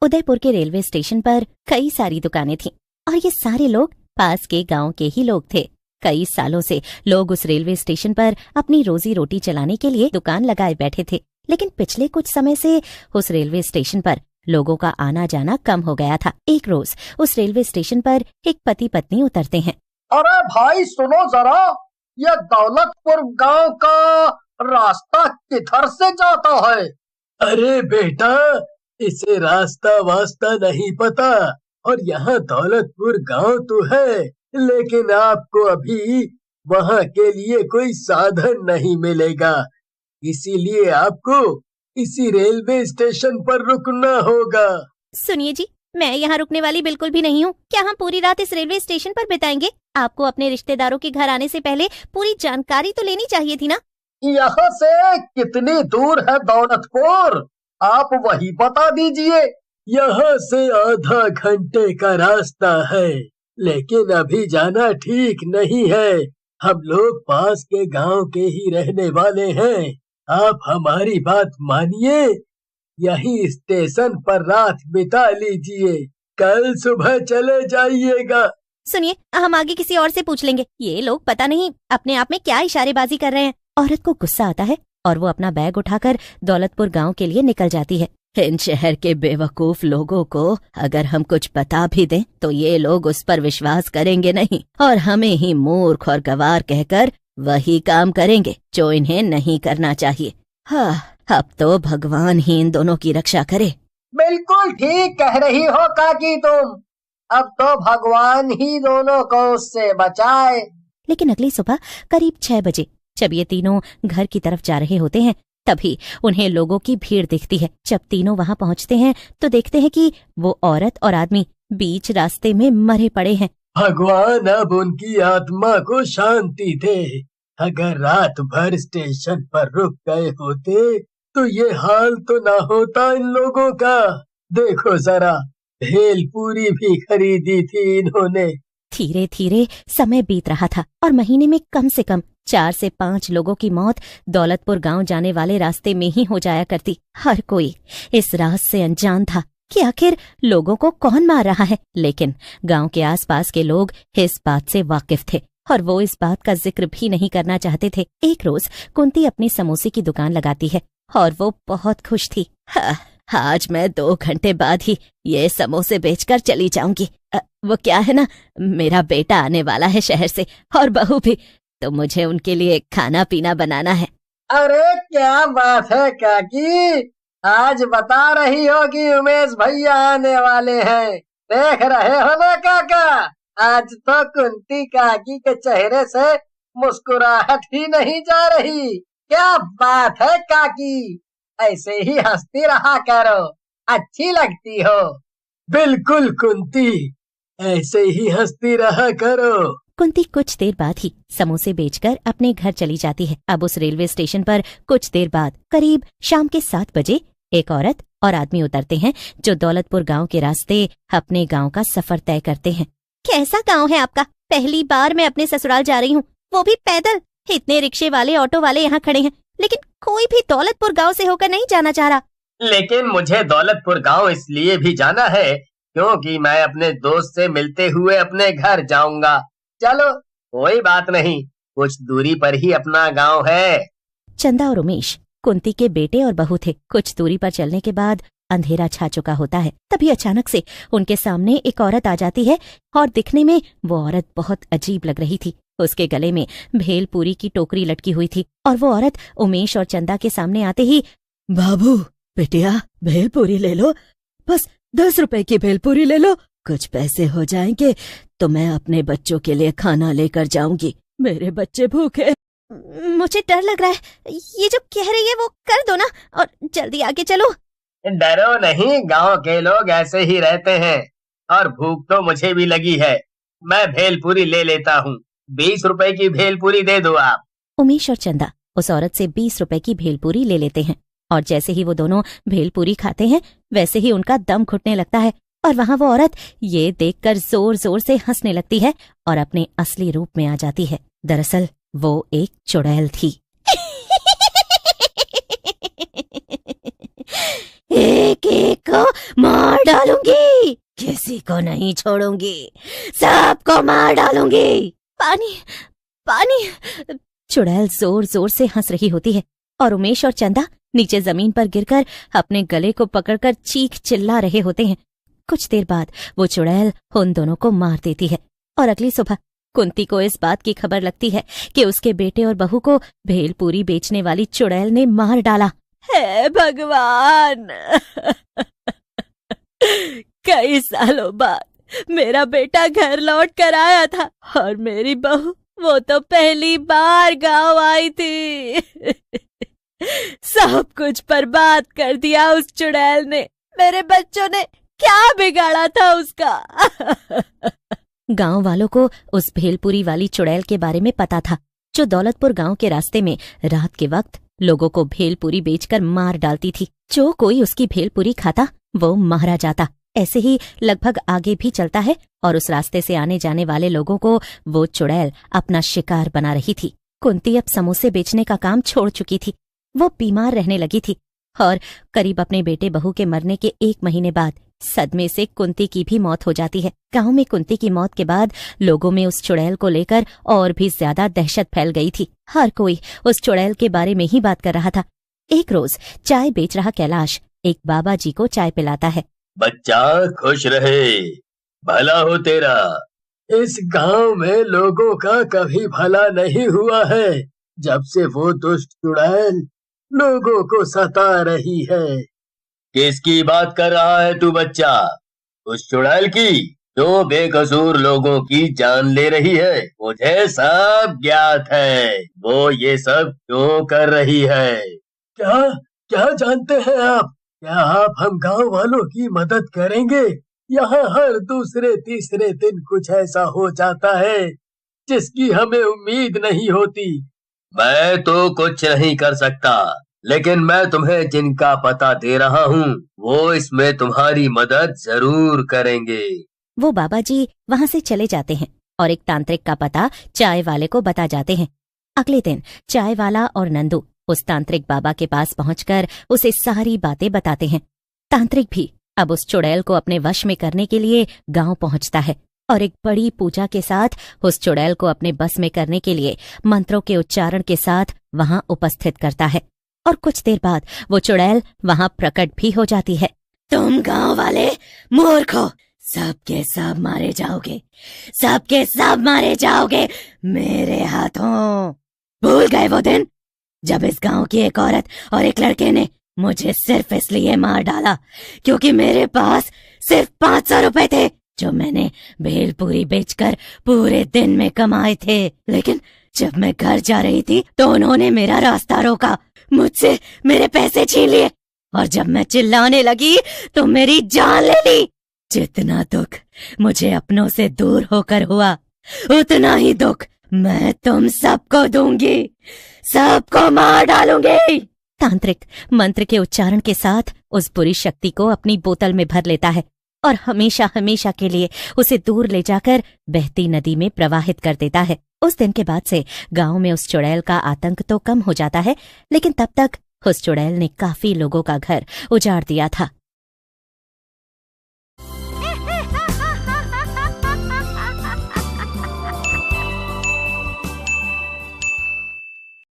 उदयपुर के railway station पर कई सारी दुकानें थीं और ये सारे लोग पास के गांव के ही लोग थे। कई सालों से लोग उस रेलवे स्टेशन पर अपनी रोजी रोटी चलाने के लिए दुकान लगाए बैठे थे, लेकिन पिछले कुछ समय से उस रेलवे स्टेशन पर लोगों का आना जाना कम हो गया था। एक रोज उस रेलवे स्टेशन पर एक पति पत्नी उतरते हैं। अरे भाई सुनो जरा, ये दौलतपुर गांव का रास्ता किधर से जाता है? अरे बेटा, इसे रास्ता वास्ता नहीं पता, और यहाँ दौलतपुर गांव तो है, लेकिन आपको अभी वहाँ के लिए कोई साधन नहीं मिलेगा, इसीलिए आपको इसी रेलवे स्टेशन पर रुकना होगा। सुनिए जी, मैं यहाँ रुकने वाली बिल्कुल भी नहीं हूँ। क्या हम पूरी रात इस रेलवे स्टेशन पर बिताएंगे? आपको अपने रिश्तेदारों के घर आने से पहले पूरी जानकारी तो लेनी चाहिए थी ना। यहाँ से कितनी दूर है दौलतपुर, आप वही बता दीजिए। यहाँ से आधा घंटे का रास्ता है, लेकिन अभी जाना ठीक नहीं है। हम लोग पास के गांव के ही रहने वाले हैं, आप हमारी बात मानिए, यही स्टेशन पर रात बिता लीजिए, कल सुबह चले जाइएगा। सुनिए, हम आगे किसी और से पूछ लेंगे। ये लोग पता नहीं अपने आप में क्या इशारेबाजी कर रहे हैं। औरत को गुस्सा आता है और वो अपना बैग उठाकर दौलतपुर गांव के लिए निकल जाती है। इन शहर के बेवकूफ लोगों को अगर हम कुछ बता भी दें तो ये लोग उस पर विश्वास करेंगे नहीं और हमें ही मूर्ख और गवार कहकर वही काम करेंगे जो इन्हें नहीं करना चाहिए। हाँ, अब तो भगवान ही इन दोनों की रक्षा करे। बिल्कुल ठीक कह रही हो काकी तुम, अब तो भगवान ही दोनों को उससे बचाए। लेकिन अगली सुबह करीब 6 बजे जब ये तीनों घर की तरफ जा रहे होते हैं, तभी उन्हें लोगों की भीड़ दिखती है। जब तीनों वहां पहुंचते हैं तो देखते हैं कि वो औरत और आदमी बीच रास्ते में मरे पड़े हैं। भगवान अब उनकी आत्मा को शांति दे। अगर रात भर स्टेशन पर रुक गए होते तो ये हाल तो ना होता इन लोगों का। देखो जरा, भेलपूरी भी खरीदी थी इन्होंने। धीरे धीरे समय बीत रहा था और महीने में कम से कम 4 से 5 लोगों की मौत दौलतपुर गांव जाने वाले रास्ते में ही हो जाया करती। हर कोई इस राज से अनजान था कि आखिर लोगों को कौन मार रहा है, लेकिन गांव के आसपास के लोग इस बात से वाकिफ थे और वो इस बात का जिक्र भी नहीं करना चाहते थे। एक रोज कुंती अपनी समोसे की दुकान लगाती है और वो बहुत खुश थी। आज मैं 2 घंटे बाद ही ये समोसे बेचकर चली जाऊंगी। वो क्या है ना, मेरा बेटा आने वाला है शहर से और बहू भी, तो मुझे उनके लिए खाना पीना बनाना है। अरे क्या बात है काकी, आज बता रही हो कि उमेश भैया आने वाले हैं। देख रहे हो ना काका, आज तो कुंती काकी के चेहरे से मुस्कुराहट ही नहीं जा रही। क्या बात है काकी, ऐसे ही हंसती रहा करो, अच्छी लगती हो। बिल्कुल कुंती, ऐसे ही हंसती रहा करो। कुंती कुछ देर बाद ही समोसे बेचकर अपने घर चली जाती है। अब उस रेलवे स्टेशन पर कुछ देर बाद करीब शाम के 7 बजे एक औरत और आदमी उतरते हैं जो दौलतपुर गांव के रास्ते अपने गांव का सफर तय करते हैं। कैसा गांव है आपका? पहली बार मैं अपने ससुराल जा रही हूँ, वो भी पैदल। इतने रिक्शे वाले ऑटो वाले यहाँ खड़े हैं, लेकिन कोई भी दौलतपुर गांव से होकर नहीं जाना चाह रहा। लेकिन मुझे दौलतपुर गांव इसलिए भी जाना है क्योंकि मैं अपने दोस्त से मिलते हुए अपने घर जाऊंगा। चलो कोई बात नहीं, कुछ दूरी पर ही अपना गांव है। चंदा और उमेश कुंती के बेटे और बहू थे। कुछ दूरी पर चलने के बाद अंधेरा छा चुका होता है। तभी अचानक से उनके सामने एक औरत आ जाती है और दिखने में वो औरत बहुत अजीब लग रही थी। उसके गले में भेलपूरी की टोकरी लटकी हुई थी और वो औरत उमेश और चंदा के सामने आते ही, बाबू बिटिया भेलपूरी ले लो, बस 10 रुपए की भेलपूरी ले लो, कुछ पैसे हो जाएंगे तो मैं अपने बच्चों के लिए खाना लेकर जाऊंगी, मेरे बच्चे भूखे। मुझे डर लग रहा है, ये जो कह रही है वो कर दो ना और जल्दी आगे चलो। डरो नहीं, गांव के लोग ऐसे ही रहते हैं और भूख तो मुझे भी लगी है। मैं भेलपूरी ले लेता हूँ, 20 रुपए की भेलपूरी दे दो आप। उमेश और चंदा उस औरत से 20 रुपए की भेलपूरी ले लेते हैं और जैसे ही वो दोनों भेलपूरी खाते हैं वैसे ही उनका दम घुटने लगता है और वहाँ वो औरत ये देखकर जोर जोर से हंसने लगती है और अपने असली रूप में आ जाती है। दरअसल वो एक चुड़ैल थी। एक एक सबको मार डालूंगी, किसी को नहीं छोड़ूंगी, सबको मार डालूंगी। पानी पानी। चुड़ैल जोर जोर से हंस रही होती है और उमेश और चंदा नीचे जमीन पर गिरकर अपने गले को पकड़कर चीख चिल्ला रहे होते हैं। कुछ देर बाद वो चुड़ैल उन दोनों को मार देती है और अगली सुबह कुंती को इस बात की खबर लगती है कि उसके बेटे और बहू को भेलपूरी बेचने वाली चुड़ैल ने मार डाला। हे भगवान! कई सालों बाद मेरा बेटा घर लौट कर आया था और मेरी बहू वो तो पहली बार गांव आई थी। सब कुछ बर्बाद कर दिया उस चुड़ैल ने। मेरे बच्चों ने क्या बिगाड़ा था उसका? गांव वालों को उस भेलपुरी वाली चुड़ैल के बारे में पता था, जो दौलतपुर गांव के रास्ते में रात के वक्त लोगों को भेलपुरी बेचकर मार डालती थी। जो कोई उसकी भेलपुरी खाता वो मारा जाता। ऐसे ही लगभग आगे भी चलता है और उस रास्ते से आने जाने वाले लोगों को वो चुड़ैल अपना शिकार बना रही थी। कुंती अब समोसे बेचने का काम छोड़ चुकी थी। वो बीमार रहने लगी थी और करीब अपने बेटे बहू के मरने के 1 महीने बाद सदमे से कुंती की भी मौत हो जाती है। गांव में कुंती की मौत के बाद लोगों में उस चुड़ैल को लेकर और भी ज्यादा दहशत फैल गई थी। हर कोई उस चुड़ैल के बारे में ही बात कर रहा था। एक रोज चाय बेच रहा कैलाश एक बाबा जी को चाय पिलाता है। बच्चा खुश रहे, भला हो तेरा। इस गांव में लोगों का कभी भला नहीं हुआ है जब से वो दुष्ट चुड़ैल लोगों को सता रही है। किसकी बात कर रहा है तू बच्चा? उस चुड़ैल की जो बेकसूर लोगों की जान ले रही है। मुझे सब ज्ञात है वो ये सब क्यों कर रही है। क्या क्या जानते हैं आप? क्या आप हम गांव वालों की मदद करेंगे? यहाँ हर दूसरे तीसरे दिन कुछ ऐसा हो जाता है जिसकी हमें उम्मीद नहीं होती। मैं तो कुछ नहीं कर सकता, लेकिन मैं तुम्हें जिनका पता दे रहा हूँ वो इसमें तुम्हारी मदद जरूर करेंगे। वो बाबा जी वहाँ से चले जाते हैं और एक तांत्रिक का पता चाय वाले को बता जाते हैं। अगले दिन चाय वाला और नंदू उस तांत्रिक बाबा के पास पहुंचकर उसे सारी बातें बताते हैं। तांत्रिक भी अब उस चुड़ैल को अपने वश में करने के लिए गांव पहुंचता है और एक बड़ी पूजा के साथ उस चुड़ैल को अपने बस में करने के लिए मंत्रों के उच्चारण के साथ वहां उपस्थित करता है। और कुछ देर बाद वो चुड़ैल वहां प्रकट भी हो जाती है। तुम गांव वाले मूर्ख हो, सबके सब मारे जाओगे, सबके सब मारे जाओगे मेरे हाथों। भूल गए वो दिन जब इस गांव की एक औरत और एक लड़के ने मुझे सिर्फ इसलिए मार डाला क्योंकि मेरे पास सिर्फ 500 रुपए थे जो मैंने भेलपूरी बेचकर पूरे दिन में कमाए थे। लेकिन जब मैं घर जा रही थी तो उन्होंने मेरा रास्ता रोका, मुझसे मेरे पैसे छीन लिए और जब मैं चिल्लाने लगी तो मेरी जान ले ली। जितना दुख मुझे अपनों से दूर होकर हुआ उतना ही दुख मैं तुम सबको दूंगी, सबको मार डालूंगी। तांत्रिक मंत्र के उच्चारण के साथ उस बुरी शक्ति को अपनी बोतल में भर लेता है और हमेशा हमेशा के लिए उसे दूर ले जाकर बहती नदी में प्रवाहित कर देता है। उस दिन के बाद से गांव में उस चुड़ैल का आतंक तो कम हो जाता है, लेकिन तब तक उस चुड़ैल ने काफी लोगों का घर उजाड़ दिया था।